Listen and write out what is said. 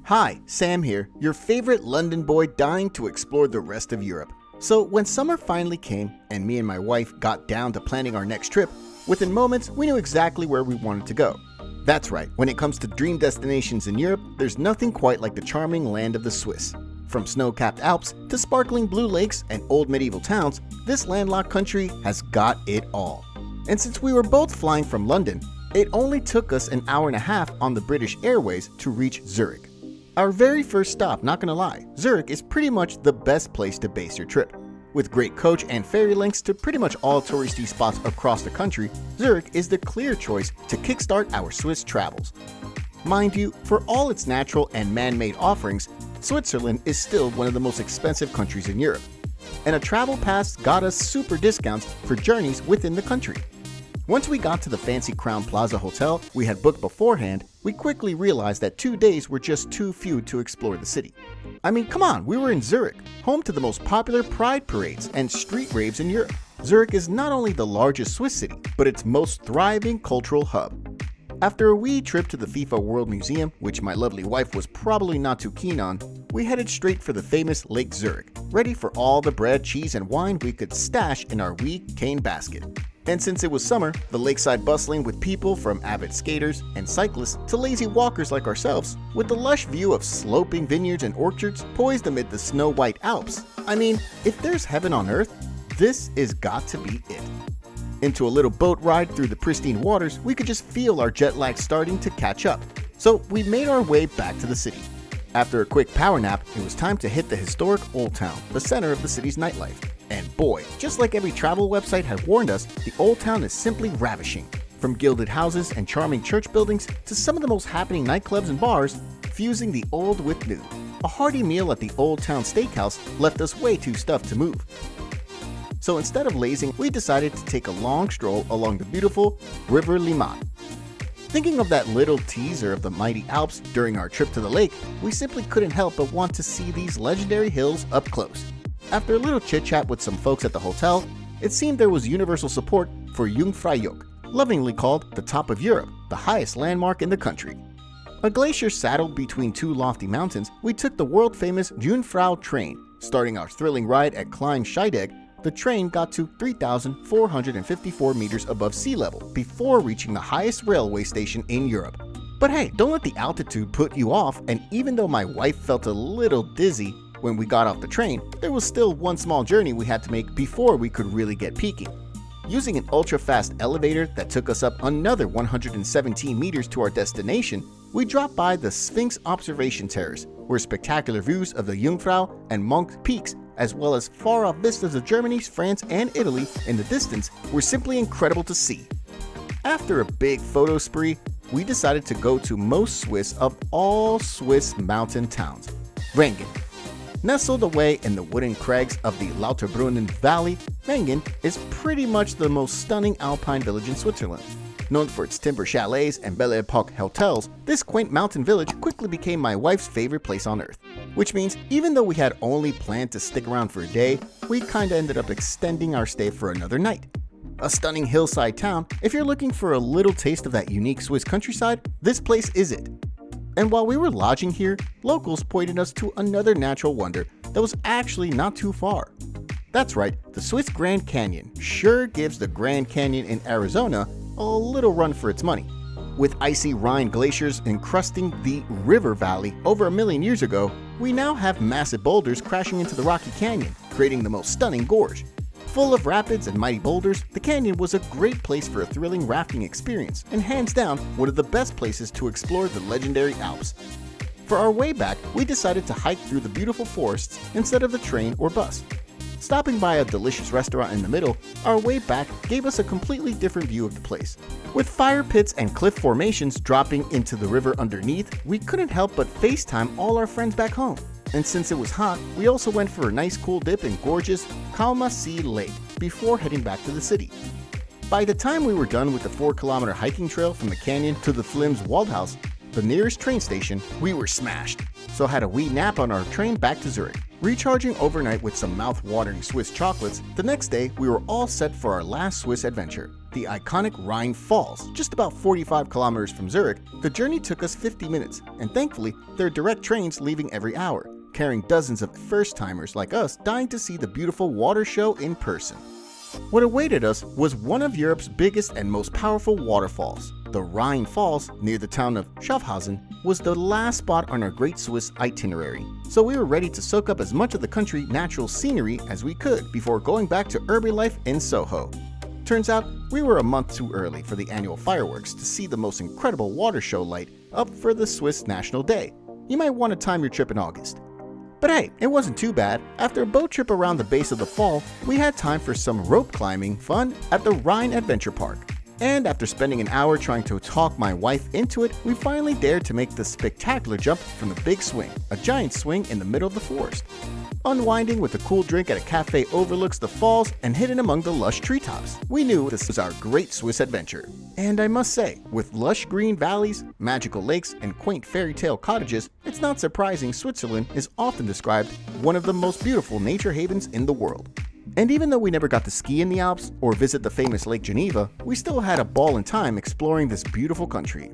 Hi, Sam here, your favorite London boy dying to explore the rest of Europe. So when summer finally came and me and my wife got down to planning our next trip, within moments we knew exactly where we wanted to go. That's right, when it comes to dream destinations in Europe, there's nothing quite like the charming land of the Swiss. From snow-capped Alps to sparkling blue lakes and old medieval towns, this landlocked country has got it all. And since we were both flying from London, it only took us an hour and a half on the British Airways to reach Zurich. Our very first stop, not gonna lie, Zurich is pretty much the best place to base your trip. With great coach and ferry links to pretty much all touristy spots across the country, Zurich is the clear choice to kickstart our Swiss travels. Mind you, for all its natural and man-made offerings, Switzerland is still one of the most expensive countries in Europe. And a travel pass got us super discounts for journeys within the country. Once we got to the fancy Crown Plaza Hotel we had booked beforehand, we quickly realized that 2 days were just too few to explore the city. I mean, come on, we were in Zurich, home to the most popular pride parades and street raves in Europe. Zurich is not only the largest Swiss city, but its most thriving cultural hub. After a wee trip to the FIFA World Museum, which my lovely wife was probably not too keen on, we headed straight for the famous Lake Zurich, ready for all the bread, cheese, and wine we could stash in our wee cane basket. And since it was summer, the lakeside bustling with people from avid skaters and cyclists to lazy walkers like ourselves, with the lush view of sloping vineyards and orchards poised amid the snow-white Alps. I mean, if there's heaven on earth, this is got to be it. Into a little boat ride through the pristine waters, we could just feel our jet lag starting to catch up. So we made our way back to the city. After a quick power nap, it was time to hit the historic Old Town, the center of the city's nightlife. And boy, just like every travel website had warned us, the Old Town is simply ravishing. From gilded houses and charming church buildings to some of the most happening nightclubs and bars, fusing the old with new. A hearty meal at the Old Town Steakhouse left us way too stuffed to move. So instead of lazing, we decided to take a long stroll along the beautiful River Limmat. Thinking of that little teaser of the mighty Alps during our trip to the lake, we simply couldn't help but want to see these legendary hills up close. After a little chit-chat with some folks at the hotel, it seemed there was universal support for Jungfraujoch, lovingly called the top of Europe, the highest landmark in the country. A glacier saddled between two lofty mountains, we took the world-famous Jungfrau train. Starting our thrilling ride at Klein Scheidegg, the train got to 3,454 meters above sea level before reaching the highest railway station in Europe. But hey, don't let the altitude put you off, and even though my wife felt a little dizzy when we got off the train, there was still one small journey we had to make before we could really get peaking. Using an ultra-fast elevator that took us up another 117 meters to our destination, we dropped by the Sphinx Observation Terrace, where spectacular views of the Jungfrau and Monk peaks, as well as far-off vistas of Germany, France, and Italy in the distance, were simply incredible to see. After a big photo spree, we decided to go to most Swiss of all Swiss mountain towns, Wengen. Nestled away in the wooded crags of the Lauterbrunnen Valley, Wengen is pretty much the most stunning alpine village in Switzerland. Known for its timber chalets and Belle Epoque hotels, this quaint mountain village quickly became my wife's favorite place on earth. Which means even though we had only planned to stick around for a day, we kinda ended up extending our stay for another night. A stunning hillside town, if you're looking for a little taste of that unique Swiss countryside, this place is it. And while we were lodging here, locals pointed us to another natural wonder that was actually not too far. That's right, the Swiss Grand Canyon sure gives the Grand Canyon in Arizona a little run for its money. With icy Rhine glaciers encrusting the river valley over 1 million years ago, we now have massive boulders crashing into the rocky canyon, creating the most stunning gorge. Full of rapids and mighty boulders, the canyon was a great place for a thrilling rafting experience, and hands down, one of the best places to explore the legendary Alps. For our way back, we decided to hike through the beautiful forests instead of the train or bus. Stopping by a delicious restaurant in the middle, our way back gave us a completely different view of the place. With fire pits and cliff formations dropping into the river underneath, we couldn't help but FaceTime all our friends back home. And since it was hot, we also went for a nice cool dip in gorgeous Kalma Sea Lake before heading back to the city. By the time we were done with the 4-kilometer hiking trail from the canyon to the Flims Waldhaus, the nearest train station, we were smashed, so had a wee nap on our train back to Zurich. Recharging overnight with some mouth-watering Swiss chocolates, the next day we were all set for our last Swiss adventure. the iconic Rhine Falls, just about 45 kilometers from Zurich. The journey took us 50 minutes, and thankfully, there are direct trains leaving every hour, carrying dozens of first-timers like us dying to see the beautiful water show in person. What awaited us was one of Europe's biggest and most powerful waterfalls. The Rhine Falls, near the town of Schaffhausen, was the last spot on our Great Swiss itinerary, so we were ready to soak up as much of the country's natural scenery as we could before going back to urban life in Soho. Turns out, we were a month too early for the annual fireworks to see the most incredible water show light up for the Swiss National Day. You might want to time your trip in August. But hey, it wasn't too bad. After a boat trip around the base of the fall, we had time for some rope climbing fun at the Rhine Adventure Park. And after spending an hour trying to talk my wife into it, we finally dared to make the spectacular jump from the big swing, a giant swing in the middle of the forest. Unwinding with a cool drink at a cafe overlooks the falls and hidden among the lush treetops. We knew this was our great Swiss adventure. And I must say, with lush green valleys, magical lakes, and quaint fairytale cottages, it's not surprising Switzerland is often described one of the most beautiful nature havens in the world. And even though we never got to ski in the Alps or visit the famous Lake Geneva, we still had a ball and time exploring this beautiful country.